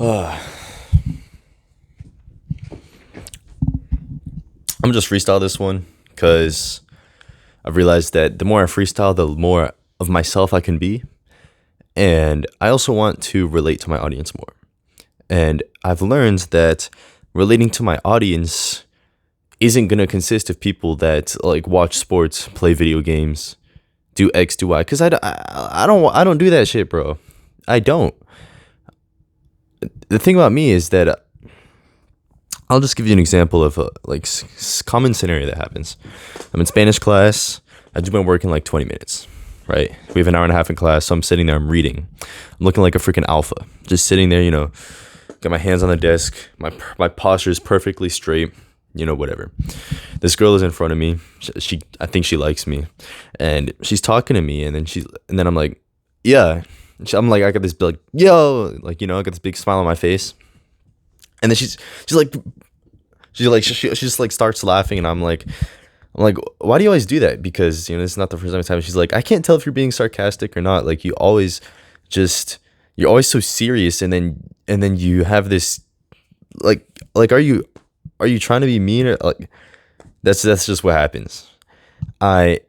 I'm gonna just freestyle this one because I've realized that the more I freestyle, the more of myself I can be. And I also want to relate to my audience more. And I've learned that relating to my audience isn't gonna consist of people that like watch sports, play video games, do X, do Y. Because I don't do that shit, bro. I don't. The thing about me is that I'll just give you an example of a common scenario that happens. I'm in Spanish class. I do my work in like 20 minutes, right? We have an hour and a half in class, so I'm sitting there, I'm reading. I'm looking like a freaking alpha, just sitting there, got my hands on the desk. My posture is perfectly straight, whatever. This girl is in front of me. I think she likes me, and she's talking to me, and then I'm like, yeah. I'm like, I got this big, like, yo, like, I got this big smile on my face. And then she's like, she just like starts laughing, and I'm like, why do you always do that? Because this is not the first time it's happened. She's like, I can't tell if you're being sarcastic or not. Like you're always so serious, and then you have this like are you trying to be mean, or like that's just what happens. I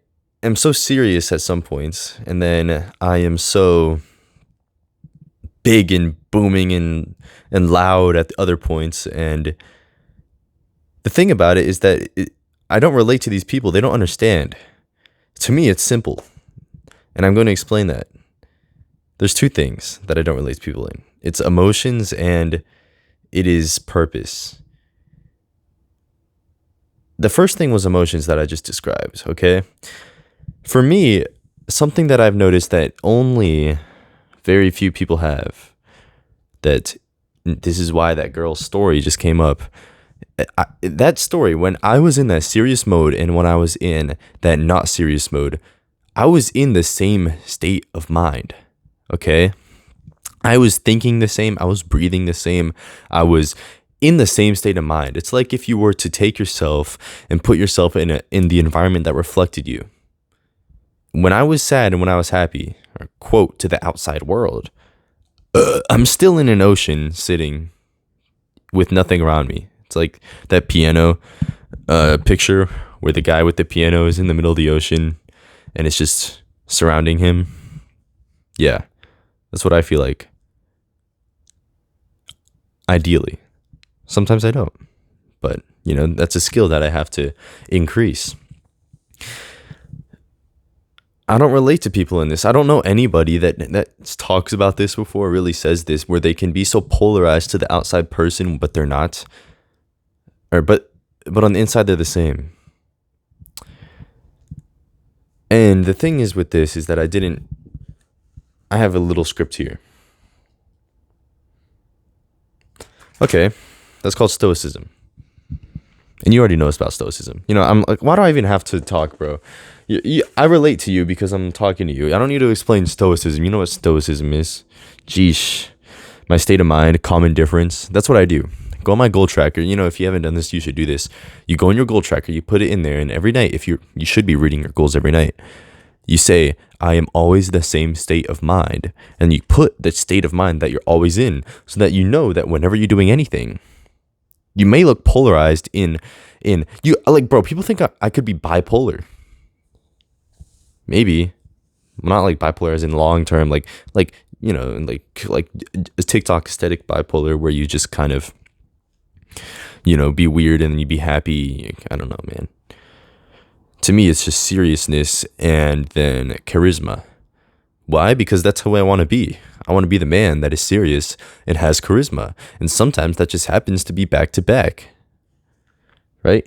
am so serious at some points, and then I am so big and booming and loud at the other points. And the thing about it is that I don't relate to these people. They don't understand. To me, it's simple. And I'm going to explain that. There's two things that I don't relate to people in. It's emotions and it is purpose. The first thing was emotions that I just described, okay? For me, something that I've noticed that only very few people have, that this is why that girl's story just came up. That story, when I was in that serious mode and when I was in that not serious mode, I was in the same state of mind, okay? I was thinking the same, I was breathing the same, I was in the same state of mind. It's like if you were to take yourself and put yourself in the environment that reflected you. When I was sad and when I was happy, or quote, to the outside world, I'm still in an ocean sitting with nothing around me. It's like that piano picture where the guy with the piano is in the middle of the ocean and it's just surrounding him. Yeah, that's what I feel like. Ideally. Sometimes I don't. But, that's a skill that I have to increase. I don't relate to people in this. I don't know anybody that talks about this before, really says this, where they can be so polarized to the outside person, but they're not. But on the inside, they're the same. And the thing is with this is that I have a little script here. Okay, that's called stoicism. And you already know about stoicism. I'm like, why do I even have to talk, bro? I relate to you because I'm talking to you. I don't need to explain stoicism. You know what stoicism is? Geesh. My state of mind, common difference. That's what I do. Go on my goal tracker. If you haven't done this, you should do this. You go in your goal tracker, you put it in there, and every night, you should be reading your goals every night. You say, I am always the same state of mind. And you put the state of mind that you're always in so that you know that whenever you're doing anything, you may look polarized in you, like, bro, people think I could be bipolar. Maybe. I'm not like bipolar as in long term, like a TikTok aesthetic bipolar where you just kind of, be weird and then you be happy. I don't know, man. To me, it's just seriousness and then charisma. Why? Because that's who I want to be. I want to be the man that is serious and has charisma. And sometimes that just happens to be back to back. Right?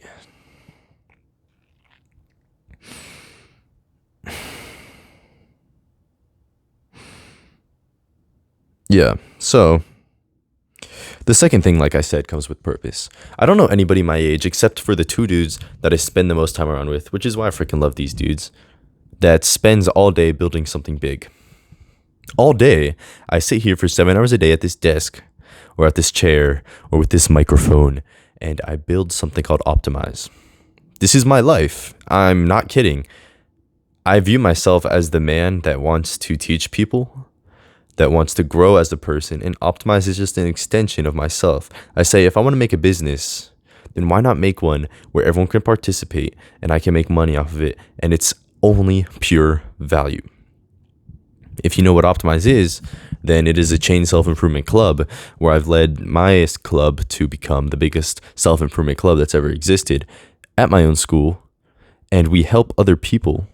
Yeah. So the second thing, like I said, comes with purpose. I don't know anybody my age except for the two dudes that I spend the most time around with, which is why I freaking love these dudes, that spends all day building something big. All day, I sit here for 7 hours a day at this desk or at this chair or with this microphone, and I build something called Optimize. This is my life. I'm not kidding. I view myself as the man that wants to teach people that wants to grow as a person, and Optimize is just an extension of myself. I say, if I want to make a business, then why not make one where everyone can participate and I can make money off of it, and it's only pure value. If you know what Optimize is, then it is a chain self-improvement club where I've led my club to become the biggest self-improvement club that's ever existed at my own school. And we help other people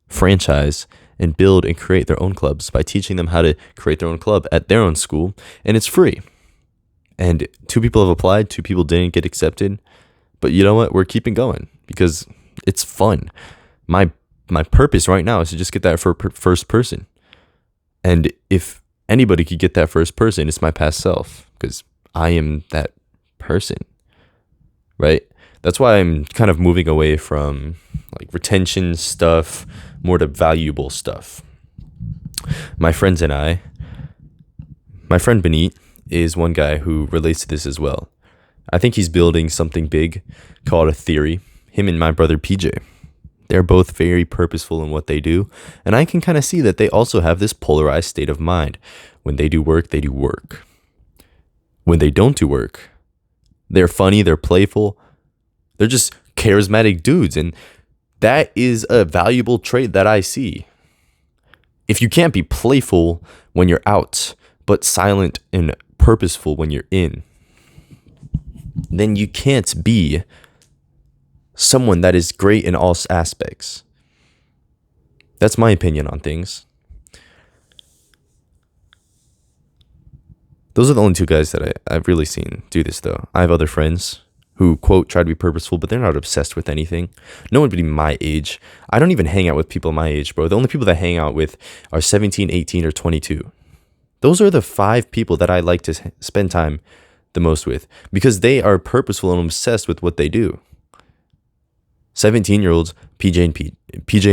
franchise and build and create their own clubs by teaching them how to create their own club at their own school. And it's free. And 2 people have applied, 2 people didn't get accepted. But you know what? We're keeping going because it's fun. My purpose right now is to just get that first person. And if anybody could get that first person, it's my past self, because I am that person, right? That's why I'm kind of moving away from like retention stuff, more to valuable stuff. My friend Benit is one guy who relates to this as well. I think he's building something big called a theory. Him and my brother PJ. They're both very purposeful in what they do, and I can kind of see that they also have this polarized state of mind. When they do work, they do work. When they don't do work, they're funny, they're playful, they're just charismatic dudes, and that is a valuable trait that I see. If you can't be playful when you're out, but silent and purposeful when you're in, then you can't be someone that is great in all aspects. That's my opinion on things. Those are the only 2 guys that I've really seen do this, though. I have other friends who, quote, try to be purposeful, but they're not obsessed with anything. No one would be my age. I don't even hang out with people my age, bro. The only people that I hang out with are 17, 18, or 22. Those are the 5 people that I like to spend time the most with, because they are purposeful and obsessed with what they do. 17-year-olds, PJ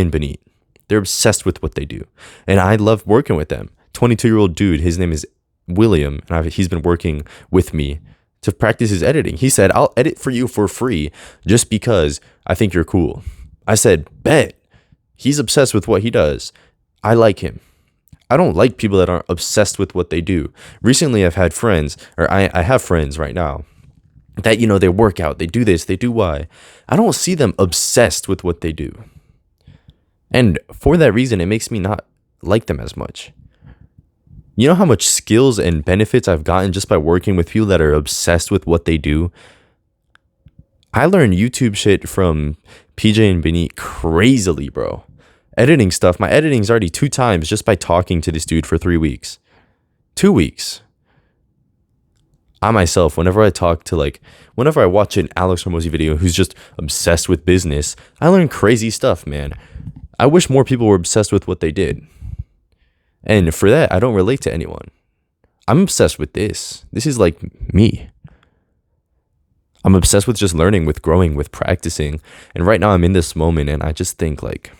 and Benit. They're obsessed with what they do. And I love working with them. 22-year-old dude, his name is William, and he's been working with me to practice his editing. He said, I'll edit for you for free just because I think you're cool. I said, bet. He's obsessed with what he does. I like him. I don't like people that aren't obsessed with what they do. Recently, I've had friends, or I have friends right now, that, you know, they work out, they do this, they do Y. I don't see them obsessed with what they do. And for that reason, it makes me not like them as much. You know how much skills and benefits I've gotten just by working with people that are obsessed with what they do? I learned YouTube shit from PJ and Benit crazily, bro. Editing stuff, my editing's already 2 times just by talking to this dude for 3 weeks. 2 weeks. I myself, whenever I watch an Alex Hormozi video who's just obsessed with business, I learn crazy stuff, man. I wish more people were obsessed with what they did. And for that, I don't relate to anyone. I'm obsessed with this. This is like me. I'm obsessed with just learning, with growing, with practicing. And right now I'm in this moment, and I just think, like,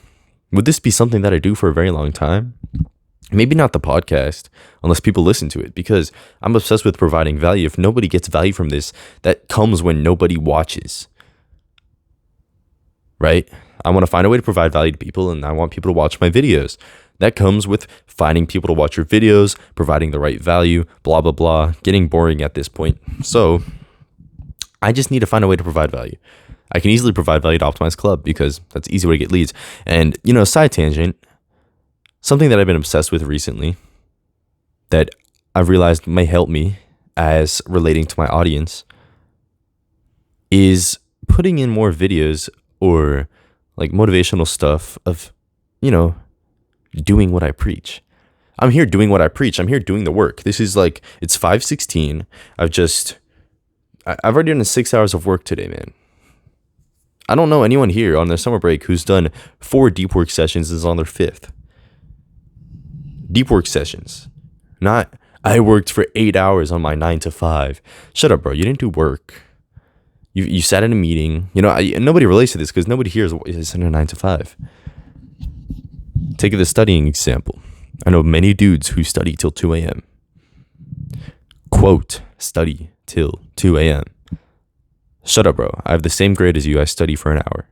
would this be something that I do for a very long time? Maybe not the podcast, unless people listen to it, because I'm obsessed with providing value. If nobody gets value from this, that comes when nobody watches. Right? I want to find a way to provide value to people, and I want people to watch my videos. That comes with finding people to watch your videos, providing the right value, blah, blah, blah, getting boring at this point. So I just need to find a way to provide value. I can easily provide value to Optimize Club because that's an easy way to get leads. And, you know, side tangent, something that I've been obsessed with recently that I've realized may help me as relating to my audience is putting in more videos or like motivational stuff of, you know, doing what I preach. I'm here doing what I preach. I'm here doing the work. This is like, it's 5:16. I've already done 6 hours of work today, man. I don't know anyone here on their summer break who's done 4 deep work sessions and is on their 5th. Deep work sessions. Not, I worked for 8 hours on my 9 to 5. Shut up, bro. You didn't do work. You sat in a meeting. You know, nobody relates to this because nobody here is in a 9 to 5. Take the studying example. I know many dudes who study till 2 a.m. Quote, study till 2 a.m. Shut up, bro. I have the same grade as you. I study for an hour.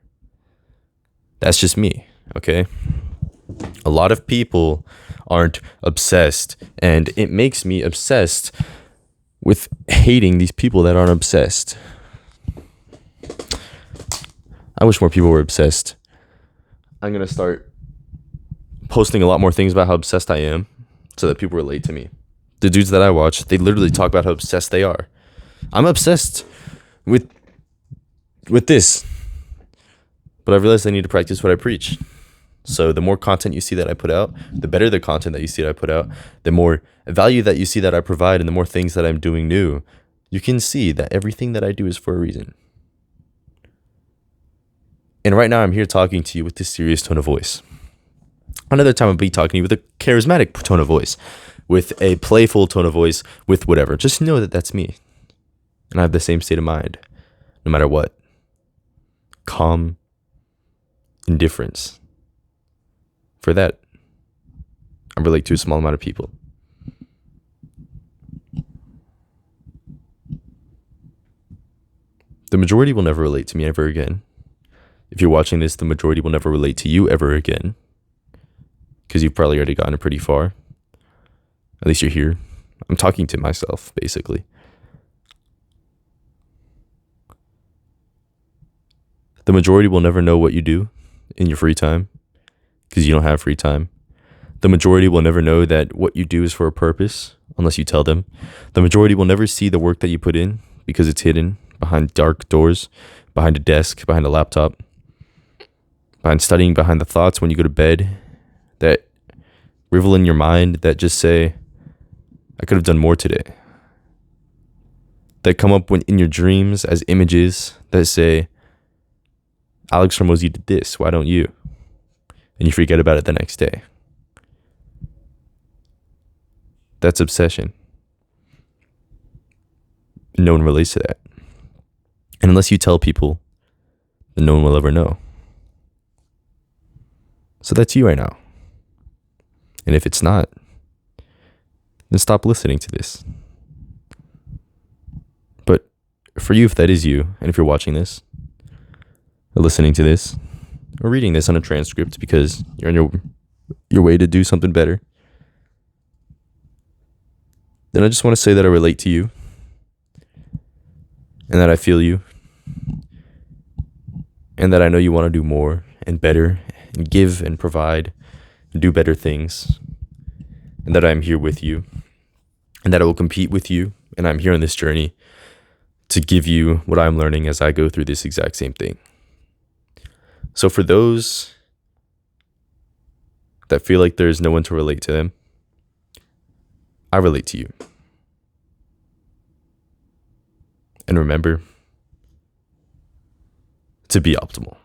That's just me, okay? A lot of people aren't obsessed. And it makes me obsessed with hating these people that aren't obsessed. I wish more people were obsessed. I'm going to start posting a lot more things about how obsessed I am so that people relate to me. The dudes that I watch, they literally talk about how obsessed they are. I'm obsessed with this, but I realized I need to practice what I preach. So the more content you see that I put out, the better the content that you see that I put out, the more value that you see that I provide, and the more things that I'm doing new, you can see that everything that I do is for a reason. And right now I'm here talking to you with this serious tone of voice. Another time I'll be talking to you with a charismatic tone of voice, with a playful tone of voice, with whatever. Just know that that's me. And I have the same state of mind, no matter what. Calm indifference. For that, I relate to a small amount of people. The majority will never relate to me ever again. If you're watching this, the majority will never relate to you ever again, because you've probably already gotten pretty far. At least you're here. I'm talking to myself, basically. The majority will never know what you do in your free time, because you don't have free time. The majority will never know that what you do is for a purpose unless you tell them. The majority will never see the work that you put in because it's hidden behind dark doors, behind a desk, behind a laptop, behind studying, behind the thoughts when you go to bed that rivel in your mind, that just say, I could have done more today. That come up when in your dreams as images that say, Alex Hormozi did this, why don't you? And you forget about it the next day. That's obsession. No one relates to that. And unless you tell people, then no one will ever know. So that's you right now. And if it's not, then stop listening to this. But for you, if that is you, and if you're watching this, or listening to this, or reading this on a transcript because you're on your way to do something better, then I just want to say that I relate to you, and that I feel you, and that I know you want to do more and better and give and provide and do better things, and that I'm here with you, and that I will compete with you, and I'm here on this journey to give you what I'm learning as I go through this exact same thing. So for those that feel like there's no one to relate to them, I relate to you. And remember to be optimal.